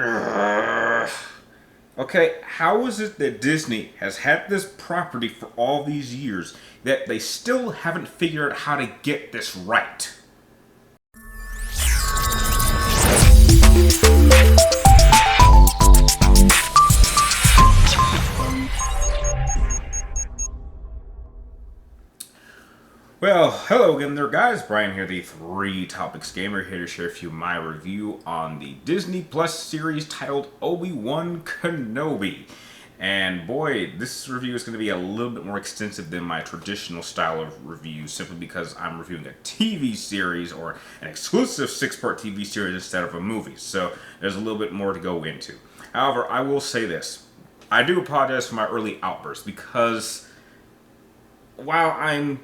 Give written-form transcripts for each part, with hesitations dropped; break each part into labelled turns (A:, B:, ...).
A: Ugh. Okay, how is it that Disney has had this property for all these years that they still haven't figured out how to get this right? Well, hello again there, guys. Brian here, the Three Topics Gamer, here to share with you my review on the Disney Plus series titled Obi-Wan Kenobi. And boy, this review is going to be a little bit more extensive than my traditional style of review, simply because I'm reviewing a TV series or an exclusive 6-part TV series instead of a movie. So there's a little bit more to go into. However, I will say this. I do apologize for my early outburst because while I'm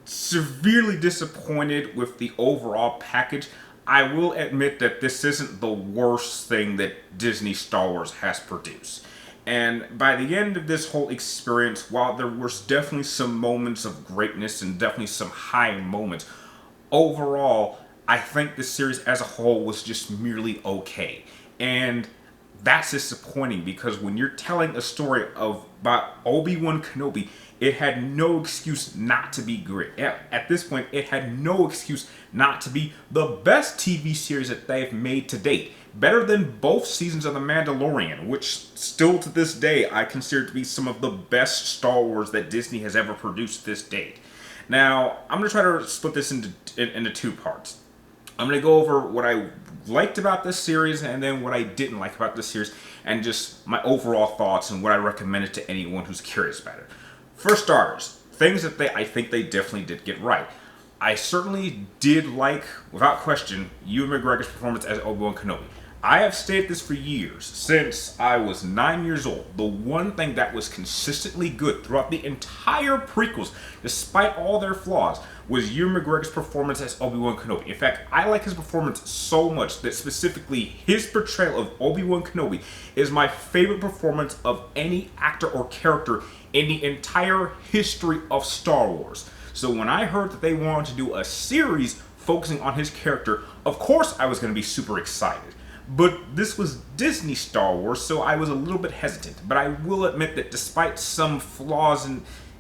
A: severely disappointed with the overall package, I will admit that this isn't the worst thing that Disney Star Wars has produced. And by the end of this whole experience, while there was definitely some moments of greatness and definitely some high moments, overall, I think the series as a whole was just merely okay. And that's disappointing because when you're telling a story about Obi-Wan Kenobi, it had no excuse not to be great. At this point, it had no excuse not to be the best TV series that they've made to date. Better than both seasons of The Mandalorian, which still to this day I consider to be some of the best Star Wars that Disney has ever produced to this date. Now, I'm going to try to split this into two parts. I'm going to go over what I liked about this series and then what I didn't like about this series and just my overall thoughts and what I recommend it to anyone who's curious about it. For starters, things that I think they definitely did get right. I certainly did like, without question, Ewan McGregor's performance as Obi-Wan Kenobi. I have stated this for years, since I was 9 years old. The one thing that was consistently good throughout the entire prequels, despite all their flaws, was Ewan McGregor's performance as Obi-Wan Kenobi. In fact, I like his performance so much that specifically his portrayal of Obi-Wan Kenobi is my favorite performance of any actor or character in the entire history of Star Wars. So when I heard that they wanted to do a series focusing on his character, of course I was going to be super excited. But this was Disney Star Wars, so I was a little bit hesitant. But I will admit that despite some flaws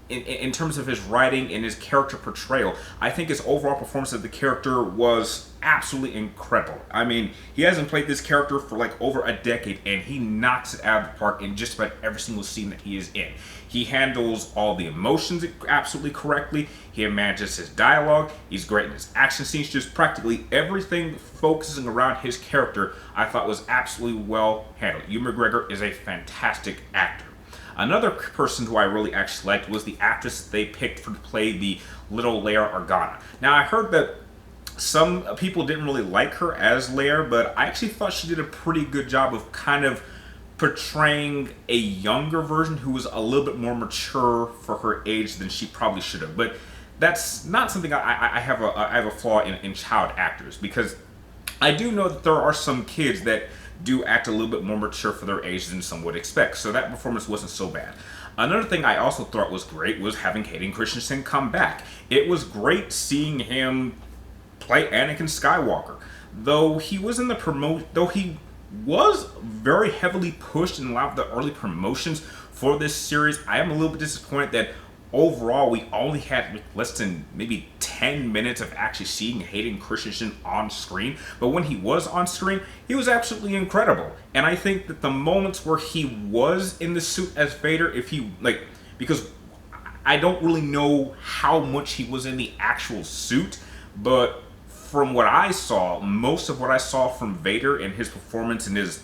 A: in terms of his writing and his character portrayal, I think his overall performance of the character was absolutely incredible. I mean, he hasn't played this character for like over a decade, and he knocks it out of the park in just about every single scene that he is in. He handles all the emotions absolutely correctly. He manages his dialogue. He's great in his action scenes. Just practically everything focusing around his character, I thought was absolutely well handled. Ewan McGregor is a fantastic actor. Another person who I really actually liked was the actress they picked to play the little Leia Organa. Now, I heard that some people didn't really like her as Leia, but I actually thought she did a pretty good job of kind of portraying a younger version who was a little bit more mature for her age than she probably should have. But that's not something I have a flaw in child actors, because I do know that there are some kids that do act a little bit more mature for their age than some would expect. So that performance wasn't so bad. Another thing I also thought was great was having Hayden Christensen come back. It was great seeing him play Anakin Skywalker. Though he was very heavily pushed in a lot of the early promotions for this series, I am a little bit disappointed that overall we only had less than maybe 10 minutes of actually seeing Hayden Christensen on screen. But when he was on screen, he was absolutely incredible. And I think that the moments where he was in the suit as Vader, because I don't really know how much he was in the actual suit, but from what I saw, most of what I saw from Vader and his performance and his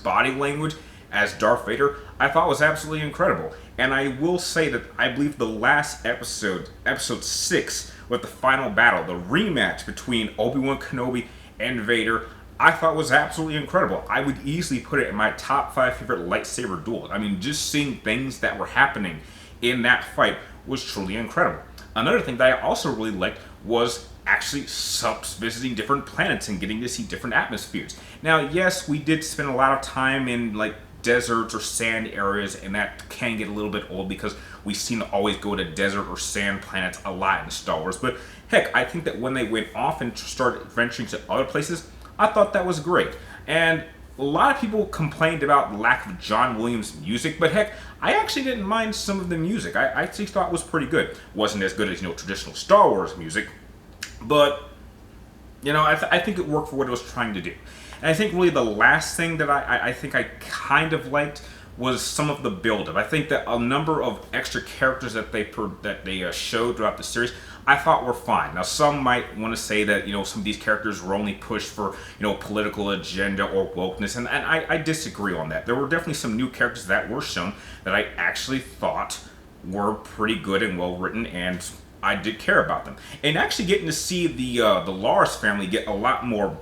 A: body language as Darth Vader, I thought was absolutely incredible. And I will say that I believe the last episode 6, with the final battle, the rematch between Obi-Wan Kenobi and Vader, I thought was absolutely incredible. I would easily put it in my top 5 favorite lightsaber duels. I mean, just seeing things that were happening in that fight was truly incredible. Another thing that I also really liked was actually visiting different planets and getting to see different atmospheres. Now, yes, we did spend a lot of time in deserts or sand areas, and that can get a little bit old because we seem to always go to desert or sand planets a lot in Star Wars. But heck, I think that when they went off and started venturing to other places, I thought that was great. And a lot of people complained about the lack of John Williams music, but heck, I actually didn't mind some of the music. I actually thought it was pretty good. Wasn't as good as, traditional Star Wars music, but, I think it worked for what it was trying to do. And I think really the last thing that I think I kind of liked was some of the build-up. I think that a number of extra characters that they showed throughout the series, I thought were fine. Now, some might want to say that, some of these characters were only pushed for, political agenda or wokeness, and I disagree on that. There were definitely some new characters that were shown that I actually thought were pretty good and well-written, and I did care about them. And actually getting to see the Lars family get a lot more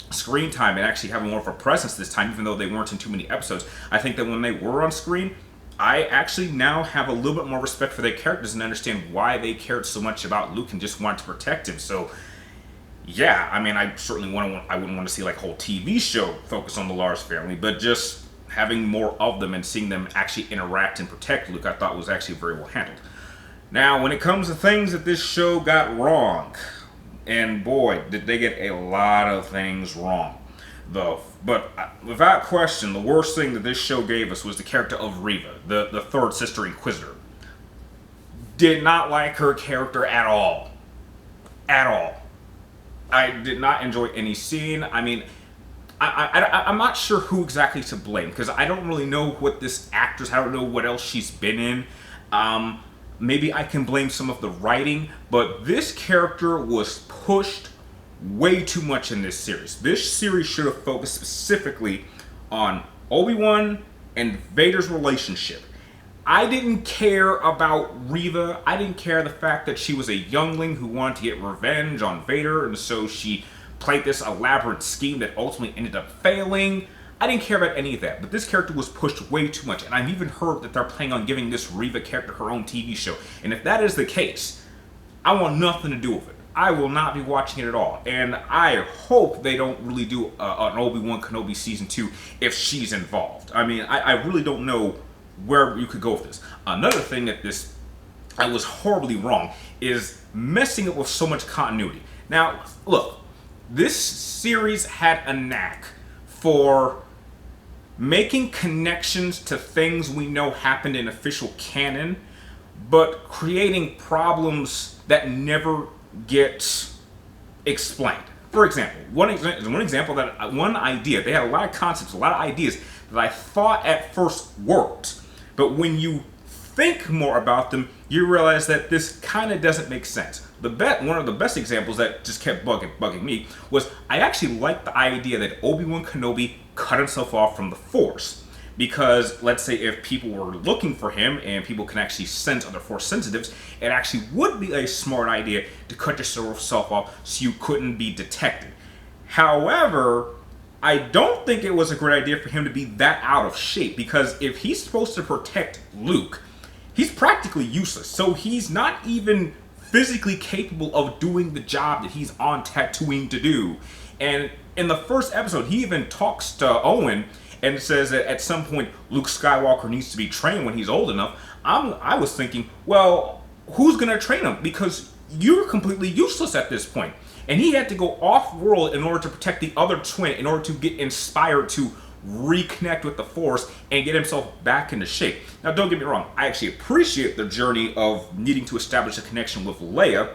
A: screen time and actually have more of a presence this time, even though they weren't in too many episodes. I think that when they were on screen, I actually now have a little bit more respect for their characters and understand why they cared so much about Luke and just wanted to protect him. So, yeah, I mean, I certainly I wouldn't want to see like a whole TV show focus on the Lars family, but just having more of them and seeing them actually interact and protect Luke, I thought was actually very well handled. Now, when it comes to things that this show got wrong, and boy, did they get a lot of things wrong. But without question, the worst thing that this show gave us was the character of Reva, the third sister Inquisitor. Did not like her character at all. At all. I did not enjoy any scene. I mean, I'm not sure who exactly to blame, because I don't really know what this actress, I don't know what else she's been in. Maybe I can blame some of the writing, but this character was pushed way too much in this series. This series should have focused specifically on Obi-Wan and Vader's relationship. I didn't care about Reva. I didn't care the fact that she was a youngling who wanted to get revenge on Vader, and so she played this elaborate scheme that ultimately ended up failing. I didn't care about any of that, but this character was pushed way too much, and I've even heard that they're planning on giving this Reva character her own TV show. And if that is the case, I want nothing to do with it. I will not be watching it at all, and I hope they don't really do an Obi-Wan Kenobi Season 2 if she's involved. I mean, I really don't know where you could go with this. Another thing that I was horribly wrong is messing up with so much continuity. Now, look, this series had a knack for making connections to things we know happened in official canon, but creating problems that never get explained. For example, one idea, they had a lot of concepts, a lot of ideas that I thought at first worked, but when you think more about them, you realize that this kind of doesn't make sense. One of the best examples that just kept bugging me was I actually liked the idea that Obi-Wan Kenobi cut himself off from the Force. Because, let's say, if people were looking for him and people can actually sense other Force sensitives, it actually would be a smart idea to cut yourself off so you couldn't be detected. However, I don't think it was a great idea for him to be that out of shape, because if he's supposed to protect Luke, he's practically useless. So he's not even physically capable of doing the job that he's on Tatooine to do. And in the first episode, he even talks to Owen and says that at some point Luke Skywalker needs to be trained when he's old enough. I was thinking, well, who's going to train him? Because you're completely useless at this point. And he had to go off-world in order to protect the other twin, in order to get inspired to reconnect with the Force and get himself back into shape. Now, don't get me wrong, I actually appreciate the journey of needing to establish a connection with Leia,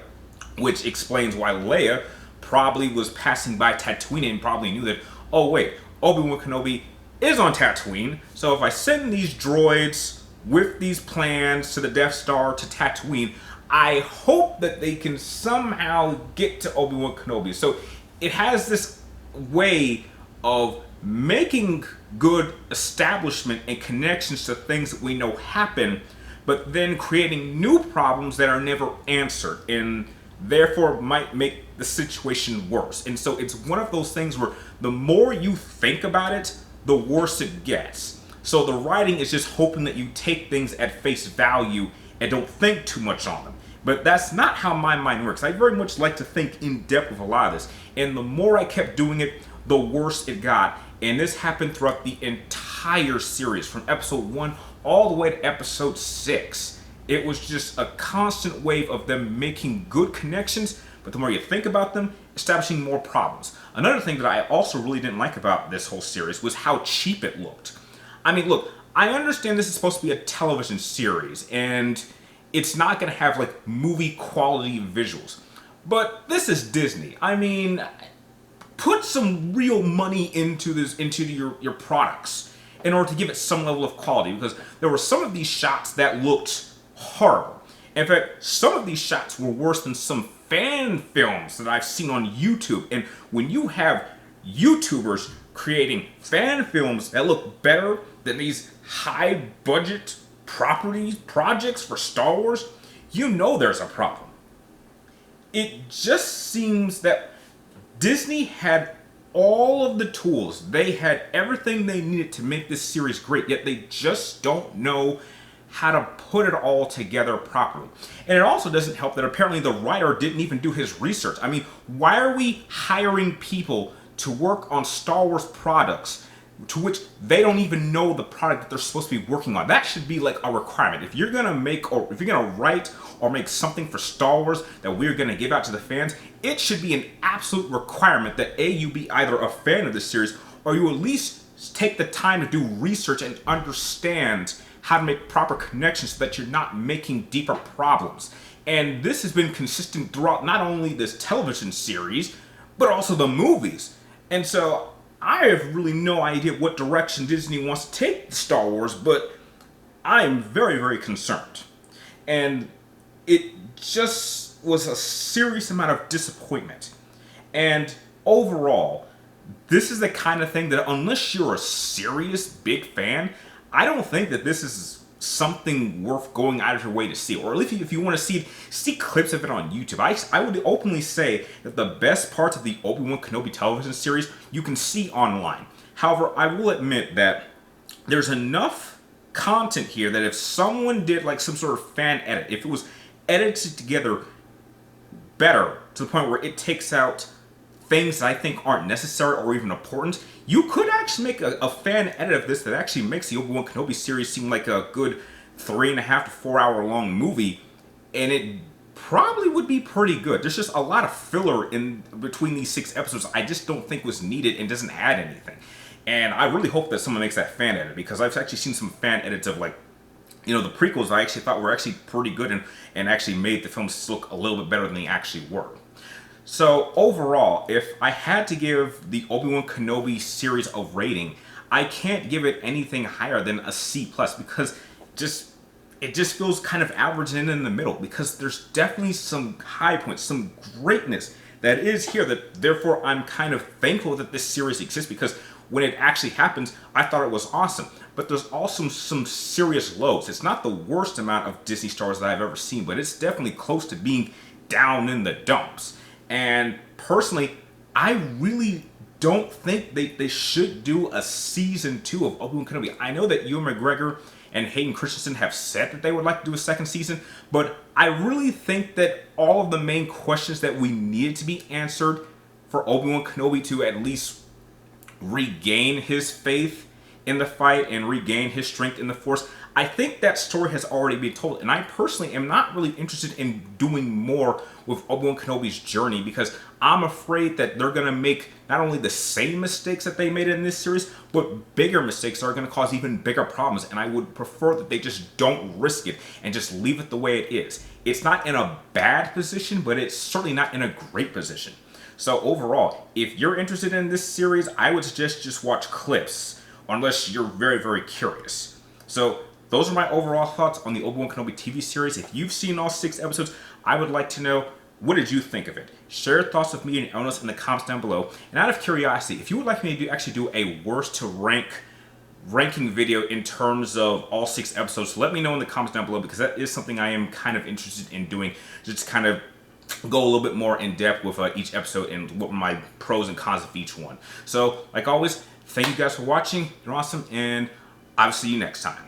A: which explains why Leia probably was passing by Tatooine and probably knew that, oh wait, Obi-Wan Kenobi is on Tatooine, so if I send these droids with these plans to the Death Star to Tatooine, I hope that they can somehow get to Obi-Wan Kenobi. So it has this way of making good establishment and connections to things that we know happen, but then creating new problems that are never answered, and therefore might make the situation worse. And so it's one of those things where the more you think about it, the worse it gets. So the writing is just hoping that you take things at face value and don't think too much on them. But that's not how my mind works. I very much like to think in depth with a lot of this. And the more I kept doing it, the worse it got. And this happened throughout the entire series, from episode 1 all the way to episode 6. It was just a constant wave of them making good connections, but the more you think about them, establishing more problems. Another thing that I also really didn't like about this whole series was how cheap it looked. I mean, look, I understand this is supposed to be a television series, and it's not going to have like movie quality visuals. But this is Disney. I mean, put some real money into your products in order to give it some level of quality, because there were some of these shots that looked horrible. In fact, some of these shots were worse than some fan films that I've seen on YouTube. And when you have YouTubers creating fan films that look better than these high budget projects for Star Wars, you know there's a problem. It just seems that Disney had all of the tools. They had everything they needed to make this series great, yet they just don't know how to put it all together properly. And it also doesn't help that apparently the writer didn't even do his research. I mean, why are we hiring people to work on Star Wars products to which they don't even know the product that they're supposed to be working on? That should be like a requirement. If you're gonna make, or if you're gonna write or make something for Star Wars that we're gonna give out to the fans, it should be an absolute requirement that A, you be either a fan of the series, or you at least take the time to do research and understand how to make proper connections so that you're not making deeper problems. And this has been consistent throughout not only this television series, but also the movies. And so I have really no idea what direction Disney wants to take Star Wars, but I'm very, very concerned. And it just was a serious amount of disappointment. And overall, this is the kind of thing that unless you're a serious big fan, I don't think that this is something worth going out of your way to see. Or at least if you want to see clips of it on YouTube. I would openly say that the best parts of the Obi-Wan Kenobi television series you can see online. However, I will admit that there's enough content here that if someone did like some sort of fan edit, if it was edited together better to the point where it takes out things that I think aren't necessary or even important, you could actually make a fan edit of this that actually makes the Obi-Wan Kenobi series seem like a good 3.5 to 4 hour long movie, and it probably would be pretty good. There's just a lot of filler in between these 6 episodes I just don't think was needed and doesn't add anything. And I really hope that someone makes that fan edit, because I've actually seen some fan edits of, like, you know, the prequels I actually thought were actually pretty good and actually made the films look a little bit better than they actually were. So overall, if I had to give the Obi-Wan Kenobi series a rating, I can't give it anything higher than a C+, because it just feels kind of average and in the middle, because there's definitely some high points, some greatness that is here, that therefore I'm kind of thankful that this series exists, because when it actually happens, I thought it was awesome. But there's also some serious lows. It's not the worst amount of Disney Star Wars that I've ever seen, but it's definitely close to being down in the dumps. And personally, I really don't think they should do a season 2 of Obi-Wan Kenobi. I know that Ewan McGregor and Hayden Christensen have said that they would like to do a second season, but I really think that all of the main questions that we needed to be answered for Obi-Wan Kenobi to at least regain his faith in the fight and regain his strength in the Force, I think that story has already been told, and I personally am not really interested in doing more with Obi-Wan Kenobi's journey, because I'm afraid that they're going to make not only the same mistakes that they made in this series, but bigger mistakes that are going to cause even bigger problems, and I would prefer that they just don't risk it and just leave it the way it is. It's not in a bad position, but it's certainly not in a great position. So overall, if you're interested in this series, I would suggest just watch clips, unless you're very, very curious. So those are my overall thoughts on the Obi-Wan Kenobi TV series. If you've seen all 6 episodes, I would like to know, what did you think of it? Share your thoughts with me and Elnis in the comments down below. And out of curiosity, if you would like me to actually do a worst to ranking video in terms of all 6 episodes, let me know in the comments down below, because that is something I am kind of interested in doing. Just kind of go a little bit more in depth with each episode and what my pros and cons of each one. So, like always, thank you guys for watching. You're awesome, and I'll see you next time.